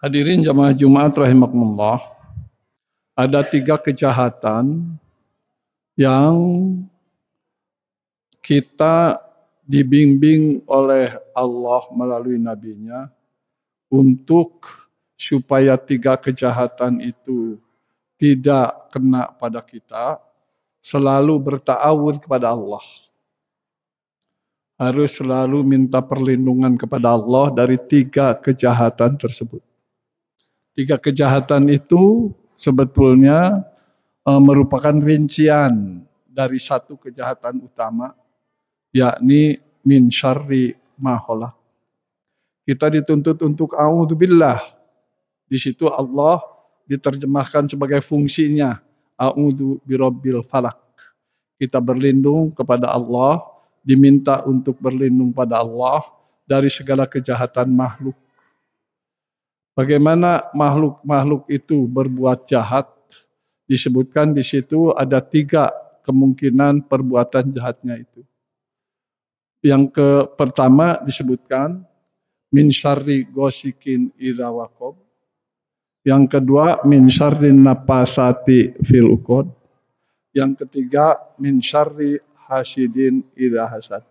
Hadirin jamaah Jumat rahimakumullah, ada 3 kejahatan yang kita dibimbing oleh Allah melalui nabinya untuk supaya 3 kejahatan itu tidak kena pada kita, selalu berta'awudz kepada Allah. Harus selalu minta perlindungan kepada Allah dari 3 kejahatan tersebut. 3 kejahatan itu sebetulnya merupakan rincian dari 1 kejahatan utama, yakni min syarri ma khalaq. Kita dituntut untuk a'udzubillah. Di situ Allah diterjemahkan sebagai fungsinya a'udzu birabbil falaq. Kita berlindung kepada Allah, diminta untuk berlindung pada Allah dari segala kejahatan makhluk. Bagaimana makhluk-makhluk itu berbuat jahat? Disebutkan di situ ada 3 kemungkinan perbuatan jahatnya itu. Yang pertama disebutkan min syarri ghasikin idza waqab. Yang kedua min syarrin nafasati fil uqad. Yang ketiga min syarri hasidin idza hasad.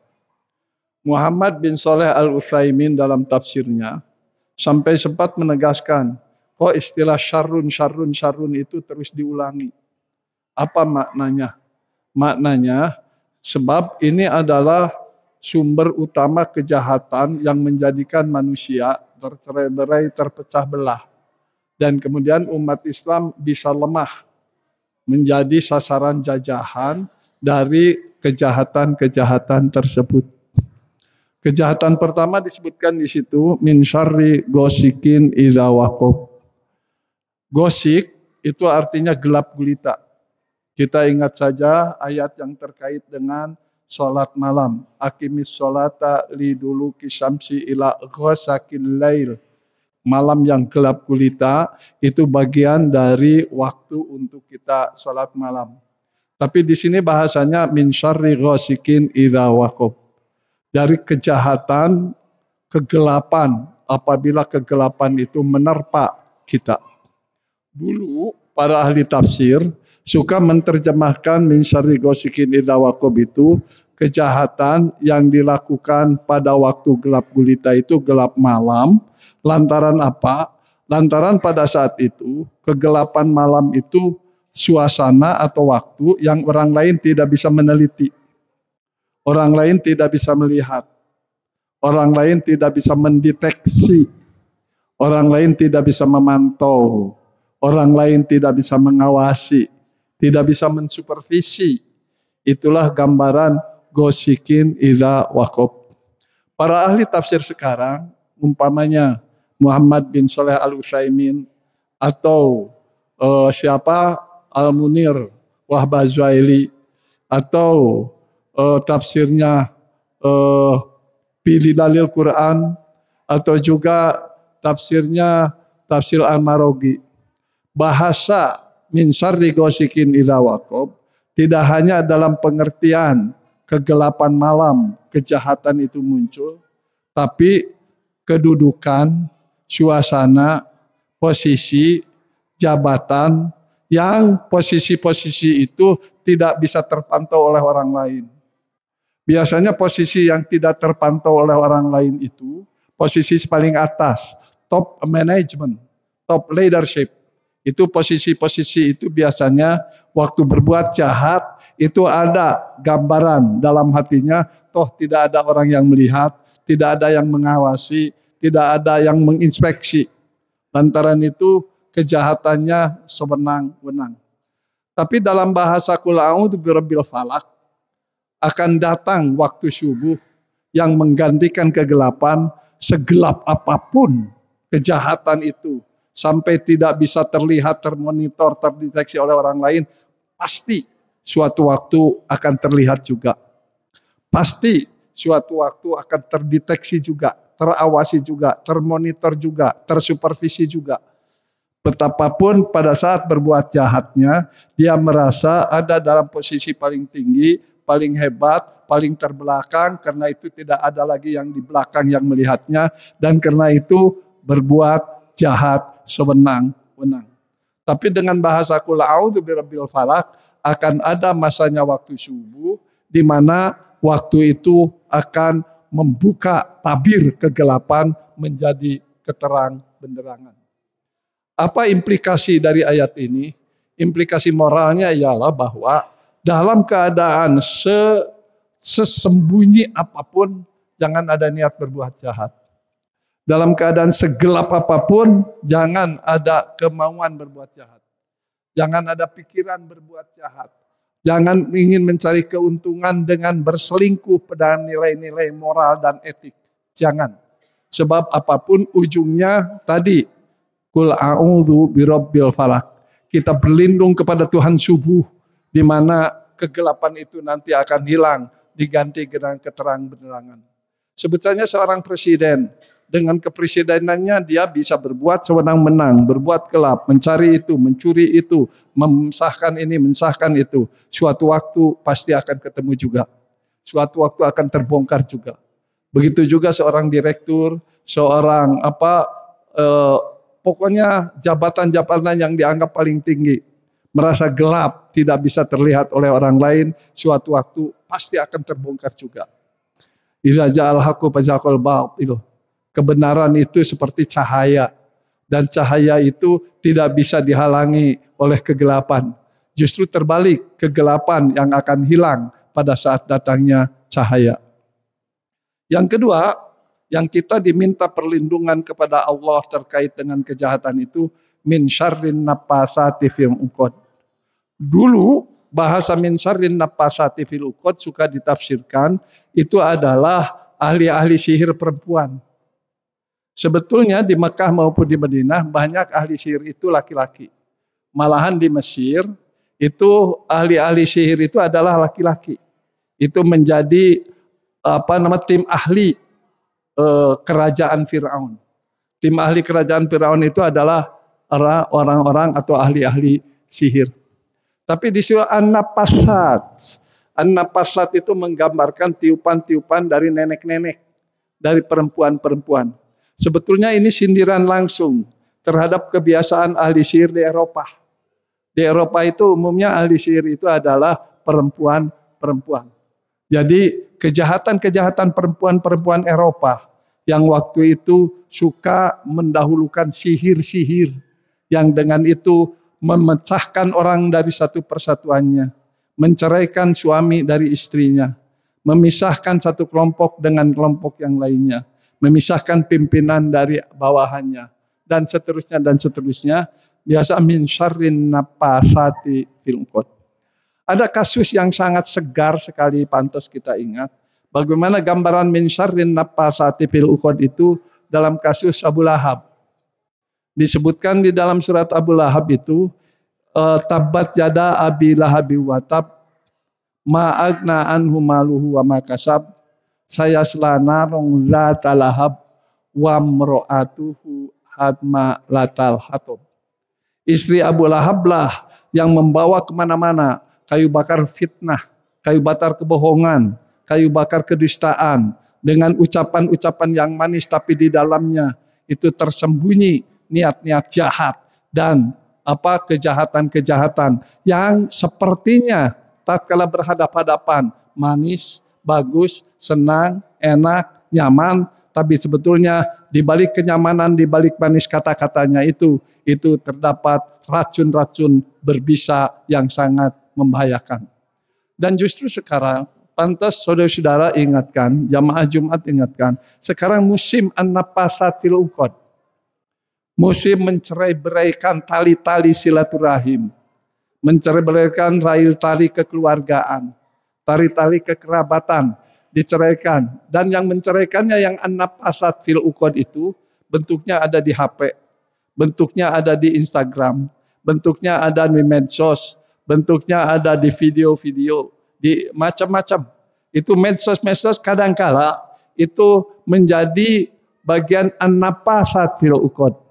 Muhammad bin Shalih Al-Utsaimin dalam tafsirnya sampai sempat menegaskan, kok istilah syarrun itu terus diulangi. Apa maknanya? Maknanya, sebab ini adalah sumber utama kejahatan yang menjadikan manusia tercerai-berai, terpecah belah. Dan kemudian umat Islam bisa lemah, menjadi sasaran jajahan dari kejahatan-kejahatan tersebut. Kejahatan pertama disebutkan di situ min syarri ghasikin idza waqab. Gosik itu artinya gelap gulita. Kita ingat saja ayat yang terkait dengan salat malam. Aqimis sholata liduluki syamsi ila ghasaqil lail. Malam yang gelap gulita itu bagian dari waktu untuk kita salat malam. Tapi di sini bahasanya min syarri ghasikin idza waqab. Dari kejahatan, kegelapan, apabila kegelapan itu menerpa kita. Dulu para ahli tafsir suka menerjemahkan min syarri ghasikin idza waqab itu kejahatan yang dilakukan pada waktu gelap gulita itu gelap malam. Lantaran apa? Lantaran pada saat itu kegelapan malam itu suasana atau waktu yang orang lain tidak bisa meneliti. Orang lain tidak bisa melihat. Orang lain tidak bisa mendeteksi. Orang lain tidak bisa memantau. Orang lain tidak bisa mengawasi. Tidak bisa mensupervisi. Itulah gambaran ghasikin idza waqab. Para ahli tafsir sekarang, umpamanya Muhammad bin Shalih Al-Utsaimin atau Al-Munir Wahbazuaili atau tafsirnya Pilih Dalil Quran atau juga tafsirnya Tafsir Al-Marogi. Bahasa min syarri ghasikin idza waqab tidak hanya dalam pengertian kegelapan malam, kejahatan itu muncul, tapi kedudukan, suasana, posisi, jabatan yang posisi-posisi itu tidak bisa terpantau oleh orang lain. Biasanya posisi yang tidak terpantau oleh orang lain itu posisi paling atas, top management, top leadership. Itu posisi-posisi itu biasanya waktu berbuat jahat itu ada gambaran dalam hatinya, toh tidak ada orang yang melihat, tidak ada yang mengawasi, tidak ada yang menginspeksi. Lantaran itu kejahatannya sewenang-wenang. Tapi dalam bahasa qul a'udzu birabbil falaq, akan datang waktu subuh yang menggantikan kegelapan, segelap apapun kejahatan itu, sampai tidak bisa terlihat, termonitor, terdeteksi oleh orang lain, pasti suatu waktu akan terlihat juga. Pasti suatu waktu akan terdeteksi juga, terawasi juga, termonitor juga, tersupervisi juga. Betapapun pada saat berbuat jahatnya, dia merasa ada dalam posisi paling tinggi, paling hebat, paling terbelakang, karena itu tidak ada lagi yang di belakang yang melihatnya, dan karena itu berbuat jahat sewenang-wenang. Tapi dengan bahasa qul a'udzu birabbil falaq akan ada masanya waktu subuh di mana waktu itu akan membuka tabir kegelapan menjadi keterang benderangan. Apa implikasi dari ayat ini? Implikasi moralnya ialah bahwa dalam keadaan sesembunyi apapun jangan ada niat berbuat jahat. Dalam keadaan segelap apapun jangan ada kemauan berbuat jahat. Jangan ada pikiran berbuat jahat. Jangan ingin mencari keuntungan dengan berselingkuh pada nilai-nilai moral dan etik. Jangan. Sebab apapun ujungnya tadi. Qul a'udzu birabbil falaq. Kita berlindung kepada Tuhan subuh. Di mana kegelapan itu nanti akan hilang. Diganti dengan keterang benderangan. Sebetulnya seorang presiden. Dengan kepresidenannya dia bisa berbuat sewenang-wenang, berbuat gelap, mencari itu, mencuri itu, mensahkan ini, mensahkan itu. Suatu waktu pasti akan ketemu juga. Suatu waktu akan terbongkar juga. Begitu juga seorang direktur, seorang pokoknya jabatan-jabatan yang dianggap paling tinggi. Merasa gelap, tidak bisa terlihat oleh orang lain, suatu waktu pasti akan terbongkar juga. Idza ja'al haqqu fazaqal batil. Kebenaran itu seperti cahaya. Dan cahaya itu tidak bisa dihalangi oleh kegelapan. Justru terbalik, kegelapan yang akan hilang pada saat datangnya cahaya. Yang kedua, yang kita diminta perlindungan kepada Allah terkait dengan kejahatan itu, min syarrin naffasati fil uqad. Dulu bahasa min syarrin naffasati fil uqad suka ditafsirkan, itu adalah ahli-ahli sihir perempuan. Sebetulnya di Mekah maupun di Madinah banyak ahli sihir itu laki-laki. Malahan di Mesir itu ahli-ahli sihir itu adalah laki-laki. Itu menjadi tim ahli kerajaan Firaun. Tim ahli kerajaan Firaun itu adalah orang-orang atau ahli-ahli sihir. Tapi di surah An-Naffasat. An-Naffasat itu menggambarkan tiupan-tiupan dari nenek-nenek, dari perempuan-perempuan. Sebetulnya ini sindiran langsung terhadap kebiasaan ahli sihir di Eropa. Di Eropa itu umumnya ahli sihir itu adalah perempuan-perempuan. Jadi kejahatan-kejahatan perempuan-perempuan Eropa yang waktu itu suka mendahulukan sihir-sihir yang dengan itu memecahkan orang dari satu persatuannya, menceraikan suami dari istrinya, memisahkan satu kelompok dengan kelompok yang lainnya, memisahkan pimpinan dari bawahannya, dan seterusnya, biasa min syarrin naffasati fil uqad. Ada kasus yang sangat segar sekali pantas kita ingat, bagaimana gambaran min syarrin naffasati fil uqad itu dalam kasus Abu Lahab. Disebutkan di dalam surat Abu Lahab itu, tabat yada abi lahabi watab, ma agna anhu maluhu wa ma kasab, saya selana rong zata lahab wa mro'atuhu hadma latal hatab. Istri Abu Lahab lah yang membawa kemana-mana kayu bakar fitnah, kayu bakar kebohongan, kayu bakar kedustaan dengan ucapan-ucapan yang manis tapi di dalamnya itu tersembunyi niat-niat jahat dan kejahatan-kejahatan yang sepertinya tatkala berhadap-hadapan manis, bagus, senang, enak, nyaman, tapi sebetulnya di balik kenyamanan, di balik manis kata-katanya itu terdapat racun-racun berbisa yang sangat membahayakan. Dan justru sekarang pantas saudara-saudara ingatkan, jamaah Jumat ingatkan, sekarang musim an-naffasat fil uqad. Musim mencerai-beraikan tali-tali silaturahim, mencerai-beraikan tali kekeluargaan, tali-tali kekerabatan diceraikan, dan yang menceraikannya yang an-naffasat fil uqad itu bentuknya ada di HP, bentuknya ada di Instagram, bentuknya ada di medsos, bentuknya ada di video-video, di macam-macam. Itu medsos-medsos kadangkala itu menjadi bagian an-naffasat fil uqad.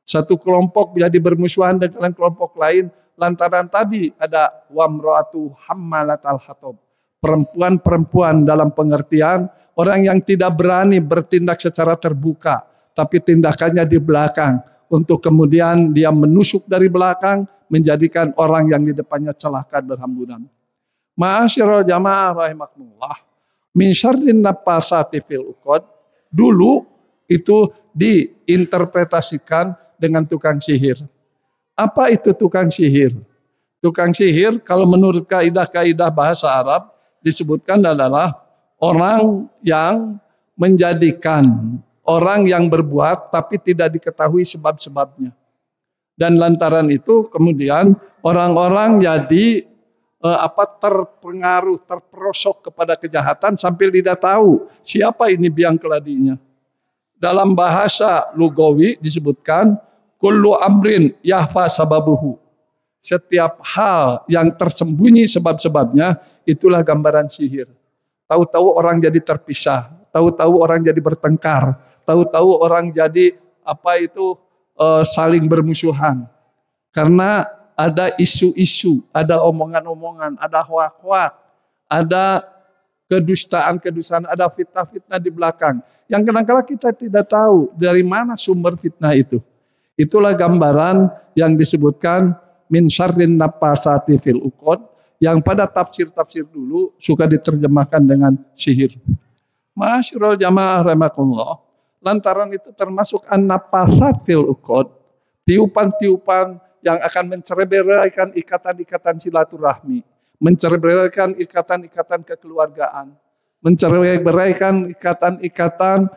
Satu kelompok menjadi bermusuhan dengan kelompok lain lantaran tadi ada wamro'atu hammalatal hatab. Perempuan-perempuan dalam pengertian orang yang tidak berani bertindak secara terbuka, tapi tindakannya di belakang. untuk kemudian dia menusuk dari belakang, menjadikan orang yang di depannya celaka berhamburan. Ma'asyiral jamaah rahimakumullah, min syarrin nafasati fil uqad, dulu itu diinterpretasikan dengan tukang sihir. Apa itu tukang sihir? Tukang sihir kalau menurut kaidah-kaidah bahasa Arab disebutkan adalah orang yang menjadikan orang yang berbuat tapi tidak diketahui sebab-sebabnya. Dan lantaran itu kemudian orang-orang jadi terpengaruh, terperosok kepada kejahatan sampai tidak tahu siapa ini biang keladinya. Dalam bahasa lugawi disebutkan kullu amrin yahfa sababuhu. Setiap hal yang tersembunyi sebab-sebabnya itulah gambaran sihir. Tahu-tahu orang jadi terpisah, tahu-tahu orang jadi bertengkar, tahu-tahu orang jadi saling bermusuhan. Karena ada isu-isu, ada omongan-omongan, ada hoak-hoak, ada kedustaan-kedustaan, ada fitnah-fitnah di belakang. Yang kadang-kadang kita tidak tahu dari mana sumber fitnah itu. Itulah gambaran yang disebutkan min syarrin nafasati fil uqad, yang pada tafsir-tafsir dulu suka diterjemahkan dengan sihir. Ma'asyiral jamaah rahimakumullah, lantaran itu termasuk an-nafasat fil uqad, tiupan-tiupan yang akan mencerai-beraikan ikatan-ikatan silaturahmi, mencerai-beraikan ikatan-ikatan kekeluargaan, mencerai-beraikan ikatan-ikatan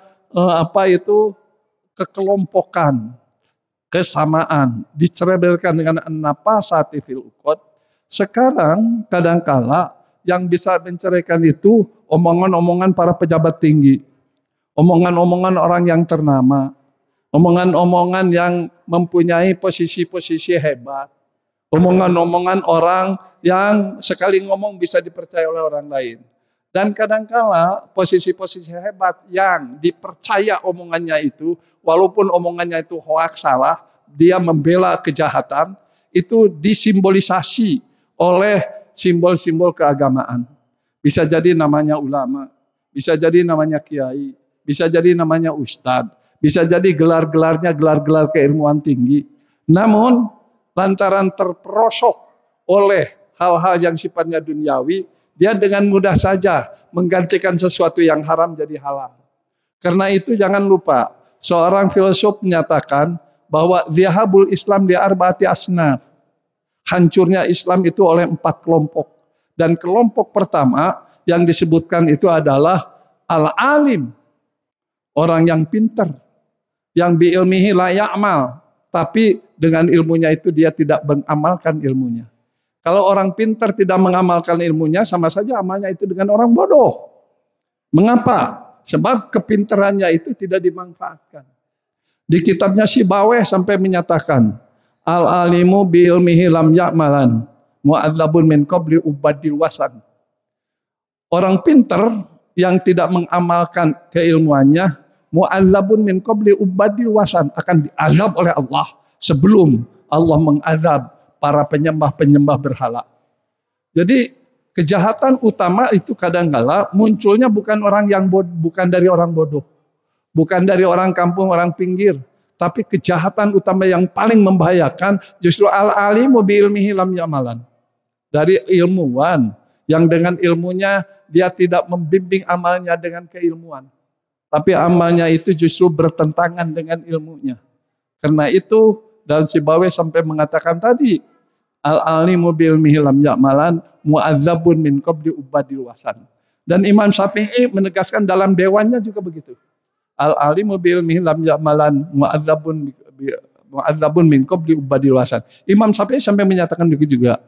kekelompokan, kesamaan, dicerai-beraikan dengan an-nafasati fil uqad. Sekarang kadangkala yang bisa menceraikan itu omongan-omongan para pejabat tinggi, omongan-omongan orang yang ternama, omongan-omongan yang mempunyai posisi-posisi hebat, omongan-omongan orang yang sekali ngomong bisa dipercaya oleh orang lain. Dan kadangkala posisi-posisi hebat yang dipercaya omongannya itu, walaupun omongannya itu hoaks, salah, dia membela kejahatan, itu disimbolisasi oleh simbol-simbol keagamaan. Bisa jadi namanya ulama, bisa jadi namanya kiai, bisa jadi namanya ustadz, bisa jadi gelar-gelarnya gelar-gelar keilmuan tinggi. Namun lantaran terperosok oleh hal-hal yang sifatnya duniawi, dia dengan mudah saja menggantikan sesuatu yang haram jadi halal. Karena itu jangan lupa, seorang filsuf menyatakan bahwa zihabul Islam di arba'ati asnaf. Hancurnya Islam itu oleh 4 kelompok. Dan kelompok pertama yang disebutkan itu adalah al-alim, orang yang pintar, yang biilmihi la ya'mal, tapi dengan ilmunya itu dia tidak mengamalkan ilmunya. Kalau orang pintar tidak mengamalkan ilmunya, sama saja amalnya itu dengan orang bodoh. Mengapa? Sebab kepintarannya itu tidak dimanfaatkan. Di kitabnya Sibaweh sampai menyatakan, al-alimu biilmihi lam ya'malan, mu'adzabun min qabli ubadil wasan. Orang pintar yang tidak mengamalkan keilmuannya, mu'adzabun min qabli ubadil wasan, akan diazab oleh Allah sebelum Allah mengazab para penyembah-penyembah berhala. Jadi kejahatan utama itu kadang-kala munculnya bukan dari orang bodoh, bukan dari orang kampung, orang pinggir, tapi kejahatan utama yang paling membahayakan justru al-alimu bi ilmihi lam ya'malan. Dari ilmuwan yang dengan ilmunya dia tidak membimbing amalnya dengan keilmuan, tapi amalnya itu justru bertentangan dengan ilmunya. Karena itu dalam Sibaweh sampai mengatakan tadi, al-alimu bi ilmihi lam ya'malan mu'adzabun min qabli ubadil wasan. Dan Imam Syafi'i menegaskan dalam dewannya juga begitu. Al-alimu bi ilmihi lam ya'malan mu'adzabun min qabli ubadil wasan. Imam Syafi'i sampai menyatakan begitu juga.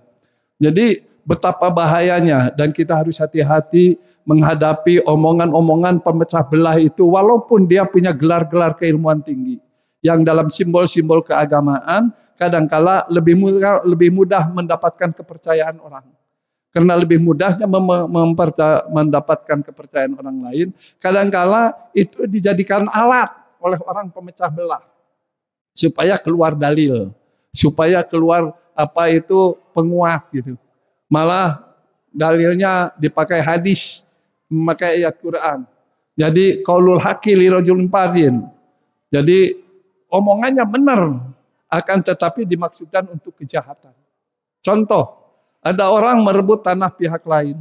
Jadi betapa bahayanya, dan kita harus hati-hati menghadapi omongan-omongan pemecah belah itu, walaupun dia punya gelar-gelar keilmuan tinggi yang dalam simbol-simbol keagamaan kadangkala lebih mudah mendapatkan kepercayaan orang. Karena lebih mudahnya mendapatkan kepercayaan orang lain, kadangkala itu dijadikan alat oleh orang pemecah belah supaya keluar dalil, supaya keluar penguat gitu. Malah dalilnya dipakai hadis, memakai ayat Quran. Jadi qaulul haqqi li rajulin fardin. Jadi omongannya benar, akan tetapi dimaksudkan untuk kejahatan. Contoh, ada orang merebut tanah pihak lain.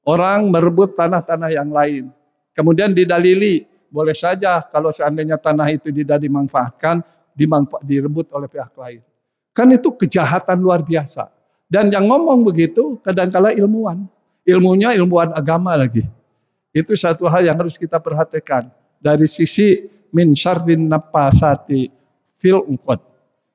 Orang merebut tanah-tanah yang lain. Kemudian didalili, boleh saja kalau seandainya tanah itu tidak dimanfaatkan, direbut oleh pihak lain. Kan itu kejahatan luar biasa. Dan yang ngomong begitu kadang-kala ilmuwan. Ilmunya ilmuwan agama lagi. Itu satu hal yang harus kita perhatikan. Dari sisi min syarrin nafasati fil uqad.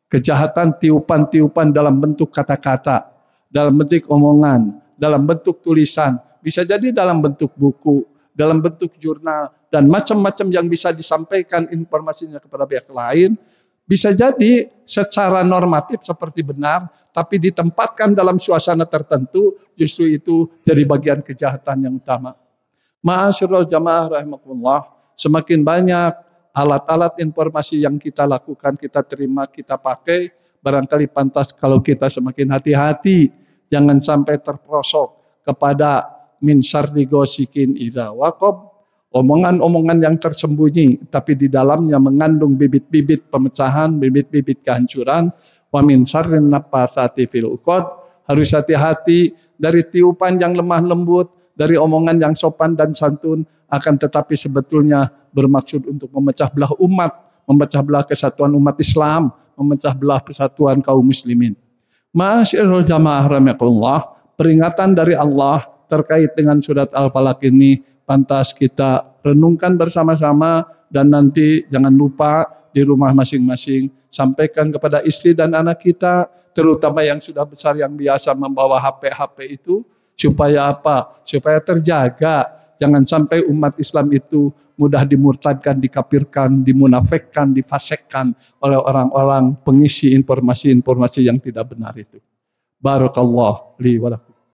Kejahatan tiupan-tiupan dalam bentuk kata-kata, dalam bentuk omongan, dalam bentuk tulisan. Bisa jadi dalam bentuk buku, dalam bentuk jurnal, dan macam-macam yang bisa disampaikan informasinya kepada pihak lain. Bisa jadi secara normatif seperti benar, tapi ditempatkan dalam suasana tertentu, justru itu jadi bagian kejahatan yang utama. Ma'asyiral jamaah rahimakumullah, semakin banyak alat-alat informasi yang kita lakukan, kita terima, kita pakai, barangkali pantas kalau kita semakin hati-hati, jangan sampai terperosok kepada min syarri ghasikin idza waqab, omongan-omongan yang tersembunyi tapi di dalamnya mengandung bibit-bibit pemecahan, bibit-bibit kehancuran. Wa min syarrin nafasati fil uqad, harus hati-hati dari tiupan yang lemah lembut, dari omongan yang sopan dan santun, akan tetapi sebetulnya bermaksud untuk memecah belah umat, memecah belah kesatuan umat Islam, memecah belah persatuan kaum muslimin. Ma'asyiral jamaah rahimakumullah, peringatan dari Allah terkait dengan surat Al-Falaq ini pantas kita renungkan bersama-sama, dan nanti jangan lupa di rumah masing-masing sampaikan kepada istri dan anak kita, terutama yang sudah besar yang biasa membawa HP itu, supaya apa? Supaya terjaga, jangan sampai umat Islam itu mudah dimurtadkan, dikafirkan, dimunafikkan, difasekkan oleh orang-orang pengisi informasi-informasi yang tidak benar itu. Barakallahu li wa lakum.